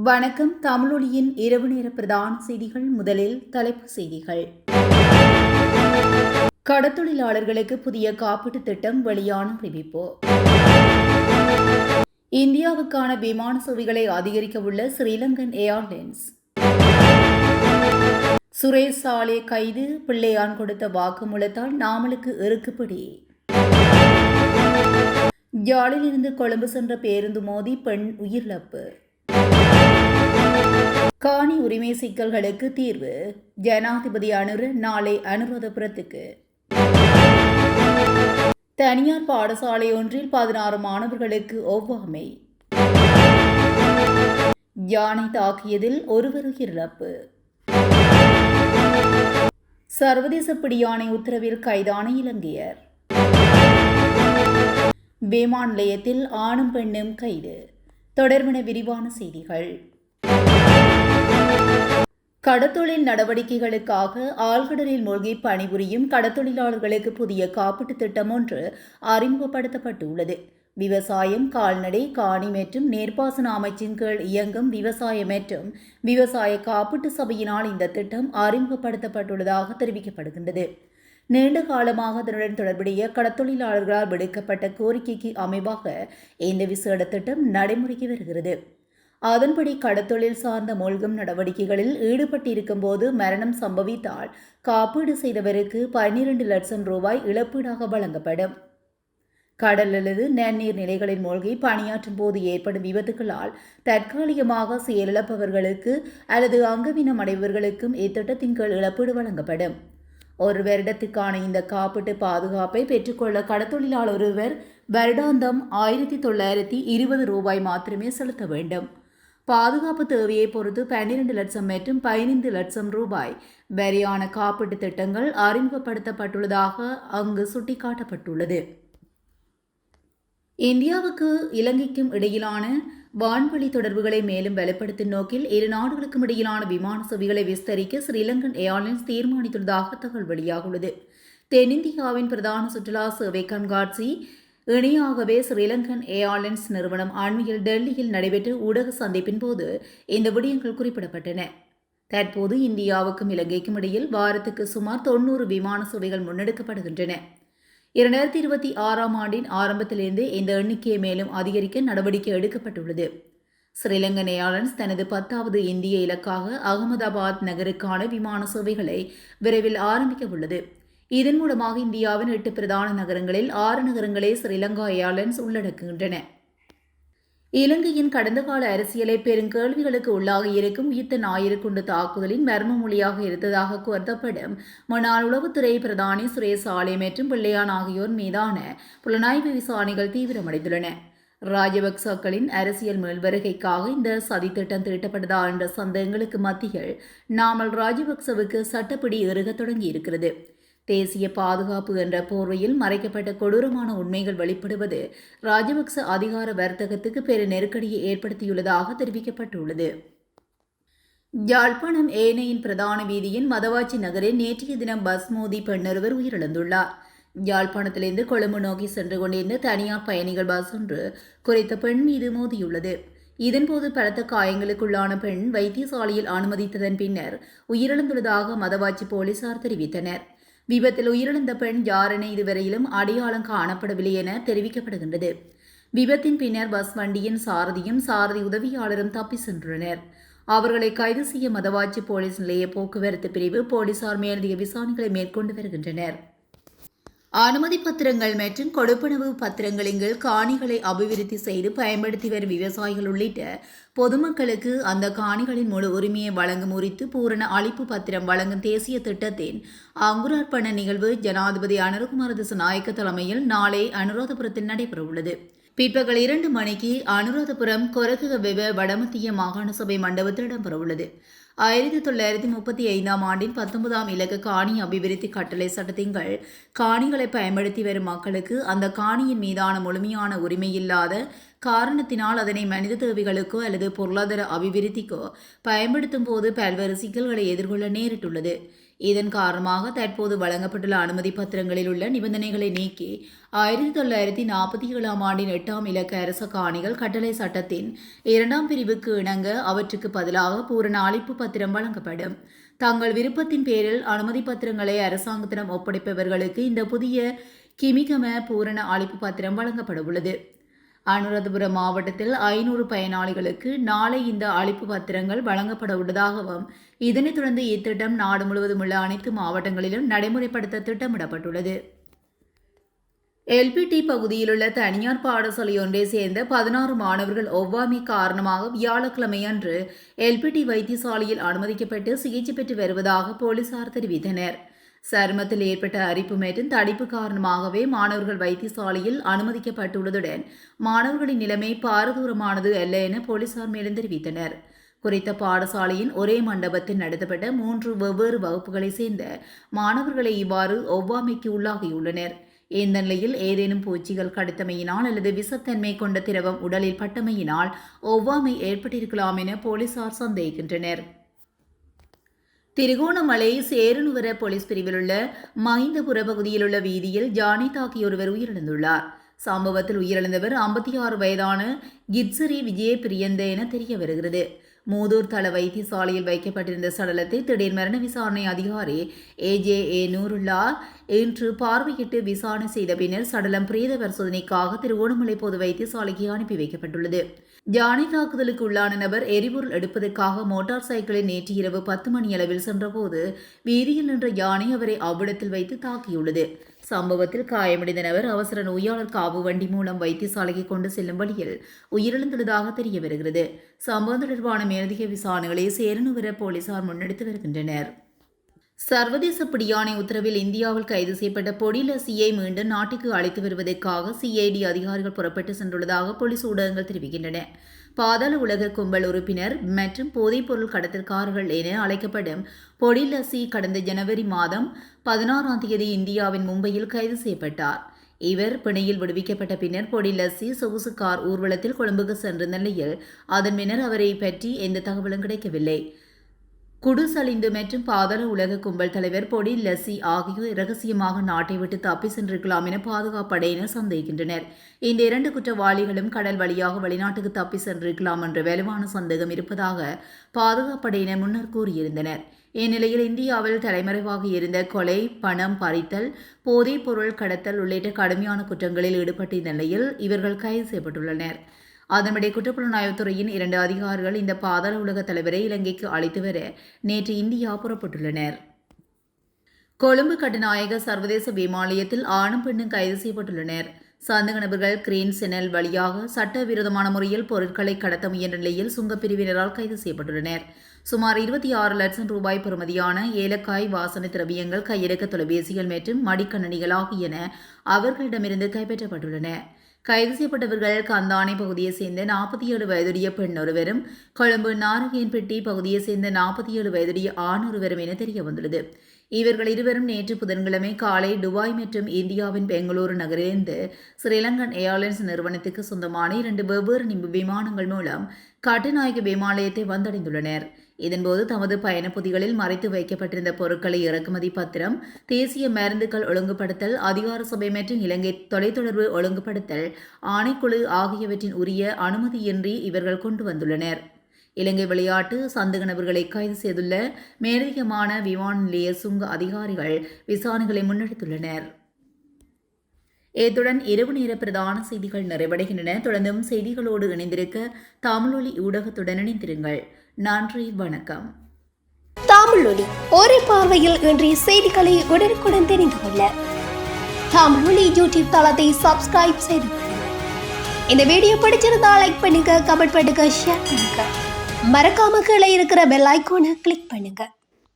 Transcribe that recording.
வணக்கம். தமிழொலியின் இரவு நேர பிரதான செய்திகள். முதலில் தலைப்புச் செய்திகள். கடத்தொழிலாளர்களுக்கு புதிய காப்பீட்டுத் திட்டம் வெளியான அறிவிப்பு. இந்தியாவுக்கான விமான சேவைகளை அதிகரிக்கவுள்ள ஸ்ரீலங்கன் ஏர்லைன்ஸ். சுரேஷ் சாலே கைது, பிள்ளையான் கொடுத்த வாக்குமூலத்தால் நாமலுக்கு இறுக்குப்பிடி. யாழிலிருந்து கொழும்பு சென்ற பேருந்து மோதி பெண் உயிரிழப்பு. காணி உரிமை சிக்கல்களுக்கு தீர்வு, ஜனாதிபதி அனுர நாளை அனுராதபுரத்துக்கு. தனியார் பாடசாலை ஒன்றில் 16 மாணவர்களுக்கு ஒவ்வாமை. யானை தாக்கியதில் ஒருவர் உயிரிழப்பு. சர்வதேச பிடியாணை உத்தரவில் கைதான இலங்கையர். விமான நிலையத்தில் ஆணும் பெண்ணும் கைது. தொடர்பான விரிவான செய்திகள். கடத்தொழில் நடவடிக்கைகளுக்காக ஆழ்கடலில் மூழ்கி பணிபுரியும் கடத்தொழிலாளர்களுக்கு புதிய காப்பீட்டுத் திட்டம் ஒன்று அறிமுகப்படுத்தப்பட்டுள்ளது. விவசாயம், கால்நடை, காணி மற்றும் நீர்ப்பாசன அமைச்சின் கீழ் இயங்கும் விவசாய மற்றும் விவசாய காப்பீட்டு சபையினால் இந்த திட்டம் அறிமுகப்படுத்தப்பட்டுள்ளதாக தெரிவிக்கப்படுகின்றது. நீண்ட காலமாக அதனுடன் தொடர்புடைய கடத்தொழிலாளர்களால் விடுக்கப்பட்ட கோரிக்கைக்கு அமைவாக இந்த விசேட திட்டம் நடைமுறைக்கு வருகிறது. அதன்படி கடத்தொழில் சார்ந்த மூழ்கும் நடவடிக்கைகளில் ஈடுபட்டிருக்கும் போது மரணம் சம்பவித்தால் காப்பீடு செய்தவருக்கு 12 லட்சம் ரூபாய் இழப்பீடாக வழங்கப்படும். கடல் அல்லது நன்னீர் நிலைகளில் மூழ்கி பணியாற்றும் போது ஏற்படும் விபத்துகளால் தற்காலிகமாக செயலிழப்பவர்களுக்கு அல்லது அங்கவீனம் அடைபவர்களுக்கும் இத்திட்டத்தின் கீழ் இழப்பீடு வழங்கப்படும். ஒரு வருடத்துக்கான இந்த காப்பீட்டு பாதுகாப்பை பெற்றுக்கொள்ள கடத்தொழிலாளர் ஒருவர் வருடாந்தம் 1920 ரூபாய் மாத்திரமே செலுத்த வேண்டும். பாதுகாப்பு தேவையை பொறுத்து 12 லட்சம் மற்றும் 15 லட்சம் ரூபாய் வரையான காப்பீட்டு திட்டங்கள் அறிமுகப்படுத்தப்பட்டுள்ளதாக அங்கு சுட்டிக்காட்டப்பட்டுள்ளது. இந்தியாவுக்கு இலங்கைக்கும் இடையிலான வான்வழி தொடர்புகளை மேலும் வலுப்படுத்தும் நோக்கில் இரு நாடுகளுக்கும் இடையிலான விமான சேவைகளை விஸ்தரிக்க ஸ்ரீலங்கன் ஏர்லைன்ஸ் தீர்மானித்துள்ளதாக தகவல் வெளியாகியுள்ளது. தென்னிந்தியாவின் பிரதான சுற்றுலா சேவை கண்காட்சி இணையாகவே ஸ்ரீலங்கன் ஏர்லைன்ஸ் நிறுவனம் அண்மையில் டெல்லியில் நடைபெற்ற ஊடக சந்திப்பின் போது இந்த விடயங்கள் குறிப்பிடப்பட்டன. தற்போது இந்தியாவுக்கும் இலங்கைக்கும் இடையில் வாரத்துக்கு சுமார் 90 விமான சேவைகள் முன்னெடுக்கப்படுகின்றன. 2026ஆம் ஆண்டின் ஆரம்பத்திலிருந்து இந்த எண்ணிக்கையை மேலும் அதிகரிக்க நடவடிக்கை எடுக்கப்பட்டுள்ளது. ஸ்ரீலங்கன் ஏர்லைன்ஸ் தனது 10வது இந்திய இலக்காக அகமதாபாத் நகருக்கான விமான சேவைகளை விரைவில் ஆரம்பிக்க உள்ளது. இதன் மூலமாக இந்தியாவின் 8 பிரதான நகரங்களில் 6 நகரங்களை ஸ்ரீலங்கா ஏர்லைன்ஸ் உள்ளடக்குகின்றன. இலங்கையின் கடந்த கால அரசியலை பெருங்கேள்விகளுக்கு உள்ளாகி இருக்கும் உயிர்த்த ஞாயிறு குண்டு தாக்குதலின் மர்ம மொழியாக இருந்ததாக கருதப்படும் முன்னாள் உளவுத்துறை பிரதானி சுரேஷ் சாலே மற்றும் பிள்ளையான் ஆகியோர் மீதான புலனாய்வு விசாரணைகள் தீவிரமடைந்துள்ளன. ராஜபக்சக்களின் அரசியல் மேல்வருகைக்காக இந்த சதித்திட்டம் தீட்டப்பட்டதா என்ற சந்தேகங்களுக்கு மத்தியில் நாமல் ராஜபக்சவுக்கு சட்டப்படி இறுகத் தொடங்கியிருக்கிறது. தேசிய பாதுகாப்பு என்ற போர்வையில் மறைக்கப்பட்ட கொடூரமான உண்மைகள் வெளிப்படுவது ராஜபக்ச அதிகார வர்த்தகத்துக்கு பெரு நெருக்கடியை ஏற்படுத்தியுள்ளதாக தெரிவிக்கப்பட்டுள்ளது. யாழ்ப்பாணம் ஏனையின் பிரதான வீதியின் மதவாச்சி நகரில் நேற்றைய தினம் பஸ் மோதி பெண்ணொருவர் உயிரிழந்துள்ளார். யாழ்ப்பாணத்திலிருந்து கொழும்பு நோக்கி சென்று கொண்டிருந்த தனியார் பயணிகள் பஸ் ஒன்று குறித்த பெண் மீது மோதியுள்ளது. இதன்போது பலத்த காயங்களுக்குள்ளான பெண் வைத்தியசாலையில் அனுமதித்ததன் பின்னர் உயிரிழந்துள்ளதாக மதவாச்சி போலீசார் தெரிவித்தனர். விபத்தில் உயிரிழந்த பெண் யார் என இதுவரையிலும் அடையாளம் காணப்படவில்லை என தெரிவிக்கப்படுகின்றது. விபத்தின் பின்னர் பஸ் வண்டியின் சாரதியும் சாரதி உதவியாளரும் தப்பி சென்றுள்ளனர். அவர்களை கைது செய்ய மதவாச்சி போலீஸ் நிலைய போக்குவரத்து பிரிவு போலீசார் மேலதிக விசாரணைகளை மேற்கொண்டு வருகின்றனர். அனுமதி பத்திரங்கள் மற்றும் கொடுப்பனவு பத்திரங்களின் கீழ் காணிகளை அபிவிருத்தி செய்து பயன்படுத்தி வரும் விவசாயிகள் உள்ளிட்ட பொதுமக்களுக்கு அந்த காணிகளின் முழு உரிமையை வழங்கும் குறித்து பூரண அளிப்பு பத்திரம் வழங்கும் தேசிய திட்டத்தின் அங்குரார்ப்பண நிகழ்வு ஜனாதிபதி அனுரகுமார திசாநாயக்க தலைமையில் நாளை அனுராதபுரத்தில் நடைபெறவுள்ளது. பிற்பகல் 2 மணிக்கு அனுராதபுரம் கொரகுகவெவ வடமத்திய மாகாண சபை மண்டபத்தில் இடம்பெறவுள்ளது. 1935ஆம் ஆண்டின் 19ஆம் இலக்க காணி அபிவிருத்தி கட்டளை சட்டத்தின் கீழ் காணிகளை பயன்படுத்தி வரும் மக்களுக்கு அந்த காணியின் மீதான முழுமையான உரிமை இல்லாத காரணத்தினால் அதனை மனித தேவைகளுக்கோ அல்லது பொருளாதார அபிவிருத்திக்கோ பயன்படுத்தும் போது பல்வேறு சிக்கல்களை எதிர்கொள்ள நேரிட்டுள்ளது. இதன் காரணமாக தற்போது வழங்கப்பட்டுள்ள அனுமதி பத்திரங்களில் உள்ள நிபந்தனைகளை நீக்கி 1947 ஆண்டின் 8ஆம் இலக்க அரச காணிகள் கட்டளை சட்டத்தின் 2ஆம் பிரிவுக்கு இணங்க அவற்றுக்கு பதிலாக பூரண அளிப்பு பத்திரம் வழங்கப்படும். தங்கள் விருப்பத்தின் பேரில் அனுமதி பத்திரங்களை அரசாங்கத்திடம் ஒப்படைப்பவர்களுக்கு இந்த புதிய கிமிகம பூரண அளிப்பு பத்திரம் வழங்கப்பட உள்ளது. அனுராதபுரம் மாவட்டத்தில் 500 பயனாளிகளுக்கு நாளை இந்த அளிப்பு பத்திரங்கள் வழங்கப்பட உள்ளதாகவும் இதனைத் தொடர்ந்து இத்திட்டம் நாடு முழுவதும் உள்ள அனைத்து மாவட்டங்களிலும் நடைமுறைப்படுத்த திட்டமிடப்பட்டுள்ளது. எல்பிடி பகுதியிலுள்ள தனியார் பாடசாலை ஒன்றை சேர்ந்த 16 மாணவர்கள் ஒவ்வாமை காரணமாக வியாழக்கிழமை அன்று எல்பிடி வைத்தியசாலையில் அனுமதிக்கப்பட்டு சிகிச்சை பெற்று வருவதாக போலீசார் தெரிவித்தனர். சருமத்தில் ஏற்பட்ட அரிப்பு மற்றும் தடிப்பு காரணமாகவே மாணவர்கள் வைத்தியசாலையில் அனுமதிக்கப்பட்டுள்ளதுடன் மாணவர்களின் நிலைமை பாரதூரமானது அல்ல என போலீசார் மேலும் தெரிவித்தனர். குறித்த பாடசாலையின் ஒரே மண்டபத்தில் நடத்தப்பட்ட 3 வெவ்வேறு வகுப்புகளை சேர்ந்த மாணவர்களை இவ்வாறு ஒவ்வாமைக்கு உள்ளாகியுள்ளனர். இந்த நிலையில் ஏதேனும் பூச்சிகள் கடித்தமையினால் அல்லது விஷத்தன்மை கொண்ட திரவம் உடலில் பட்டமையினால் ஒவ்வாமை ஏற்பட்டிருக்கலாம் என போலீசார் சந்தேகிக்கின்றனர். திருகோணமலை சேரனுவர போலீஸ் பிரிவில் உள்ள மஹிந்தபுர பகுதியில் உள்ள வீதியில் ஜானை தாக்கிய ஒருவர் உயிரிழந்துள்ளார். சம்பவத்தில் உயிரிழந்தவர் 56 வயதான கிட்சரி விஜய பிரியந்த என தெரிய வருகிறது. மூதூர் தள வைத்தியசாலையில் வைக்கப்பட்டிருந்த சடலத்தை திடீர் மரண விசாரணை அதிகாரி AJA நூருல்லா இன்று பார்வையிட்டு விசாரணை செய்த பின்னர் சடலம் பிரேத பரிசோதனைக்காக திருகோணமலை பொது வைத்தியசாலைக்கு அனுப்பி வைக்கப்பட்டுள்ளது. ஜானை தாக்குதலுக்கு உள்ளான நபர் எரிபொருள் எடுப்பதற்காக மோட்டார் சைக்கிளில் நேற்று இரவு 10 மணியளவில் சென்றபோது வீதியில் நின்ற யானை அவரை அவ்விடத்தில் வைத்து தாக்கியுள்ளது. சம்பவத்தில் காயமடைந்த நபர் அவசர நோயாளர் காவு வண்டி மூலம் வைத்தியசாலைக்கு கொண்டு செல்லும் வழியில் உயிரிழந்துள்ளதாக தெரிய வருகிறது. சம்பவம் தொடர்பான மேலதிக விசாரணைகளை சேரனுவர போலீசார் முன்னெடுத்து வருகின்றனர். சர்வதேச பிடியாணை உத்தரவில் இந்தியாவில் கைது செய்யப்பட்ட பொடிலசியை மீண்டும் நாட்டுக்கு அழைத்து வருவதற்காக CID அதிகாரிகள் புறப்பட்டு சென்றுள்ளதாக போலீஸ் ஊடகங்கள் தெரிவிக்கின்றன. பாதாள உலக கும்பல் உறுப்பினர் மற்றும் போதைப்பொருள் கடத்தல்காரர்கள் என அழைக்கப்படும் பொடிலசி கடந்த ஜனவரி மாதம் 16ஆம் தேதி இந்தியாவின் மும்பையில் கைது செய்யப்பட்டார். இவர் பிணையில் விடுவிக்கப்பட்ட பின்னர் பொடிலசி சொகுசு கார் ஊர்வலத்தில் கொழும்புக்கு சென்ற நிலையில் அதன் பின்னர் அவரை பற்றி எந்த தகவலும் கிடைக்கவில்லை. குடுசலிந்து மற்றும் பாதாள உலக கும்பல் தலைவர் பொடி லசி ஆகியோர் இரகசியமாக நாட்டை விட்டு தப்பி சென்றிருக்கலாம் என பாதுகாப்பு படையினர் சந்தேகிக்கின்றனர். இந்த 2 குற்றவாளிகளும் கடல் வழியாக வெளிநாட்டுக்கு தப்பி சென்றிருக்கலாம் என்ற வலுவான சந்தேகம் இருப்பதாக பாதுகாப்பு படையினர் முன்னர் கூறியிருந்தனர். இந்நிலையில் இந்தியாவில் தலைமறைவாக இருந்த கொலை, பணம் பறித்தல், போதைப் பொருள் கடத்தல் உள்ளிட்ட கடுமையான குற்றங்களில் ஈடுபட்ட நிலையில் இவர்கள் கைது செய்யப்பட்டுள்ளனர். அதன்படி குற்றப்புலனாய்வுத்துறையின் 2 அதிகாரிகள் இந்த பாதாள உலக தலைவரை இலங்கைக்கு அழைத்து வர நேற்று இந்தியா புறப்பட்டுள்ளனர். கொழும்பு கட்டுநாயக சர்வதேச விமானத்தில் ஆணும் பெண்ணும் கைது செய்யப்பட்டுள்ளனர். சந்தேக நபர்கள் கிரீன் செனல் வழியாக சட்டவிரோதமான முறையில் பொருட்களை கடத்த முயன்ற நிலையில் சுங்கப்பிரிவினரால் கைது செய்யப்பட்டுள்ளனர். சுமார் 26 லட்சம் ரூபாய் பெறுமதியான ஏலக்காய், வாசனை திரவியங்கள், கையடக்க தொலைபேசிகள் மற்றும் மடிக்கணினிகள் ஆகியன அவர்களிடமிருந்து கைப்பற்றப்பட்டுள்ளன. கைது செய்யப்பட்டவர்கள் கந்தானை பகுதியைச் சேர்ந்த 47 வயதுடைய பெண் ஒருவரும், கொழும்பு நாரகேன்பட்டி பகுதியைச் சேர்ந்த 47 வயதுடைய ஆண் ஒருவரும் என தெரிய வந்துள்ளது. இவர்கள் இருவரும் நேற்று புதன்கிழமை காலை துபாய் மற்றும் இந்தியாவின் பெங்களூரு நகரிலிருந்து ஸ்ரீலங்கன் ஏர்லைன்ஸ் நிறுவனத்துக்கு சொந்தமான 2 வெவ்வேறு விமானங்கள் மூலம் கட்டுநாயக்க விமானத்தை வந்தடைந்துள்ளனர். இதன்போது தமது பயணப்பொதிகளில் மறைத்து வைக்கப்பட்டிருந்த பொருட்களை இறக்குமதி பத்திரம், தேசிய மருந்துகள் ஒழுங்குபடுத்தல் அதிகார சபை மற்றும் இலங்கை தொலைத்தொடர்பு ஒழுங்குபடுத்தல் ஆணைக்குழு ஆகியவற்றின் உரிய அனுமதியின்றி இவர்கள் கொண்டு வந்துள்ளனர். இலங்கை விளையாட்டு சந்தேக நபர்களை கைது செய்துள்ள மேலதிகமான விமான நிலைய சுங்க அதிகாரிகள் விசாரணைகளை முன்னெடுத்துள்ளனர். இத்துடன் இரவு நேர பிரதான செய்திகள் நிறைவடைகின்றன. தொடர்ந்தும் செய்திகளோடு இணைந்திருக்க தமிழொலி ஊடகத்துடன் இணைந்திருங்கள். நன்றி, வணக்கம். தமிழொலி ஒரே பார்வையில் இன்றைய செய்திகளை உடனுக்குடன் தெரிந்து கொள்ள தமிழொலி யூடியூப் தளத்தை சப்ஸ்கிரைப் செய்து இந்த வீடியோ பிடிச்சிருந்தா லைக் பண்ணுங்க, கமெண்ட் பண்ணுங்க, ஷேர் பண்ணுங்க. மறக்காம கீழே இருக்கிற பெல் ஐகானை கிளிக் பண்ணுங்க.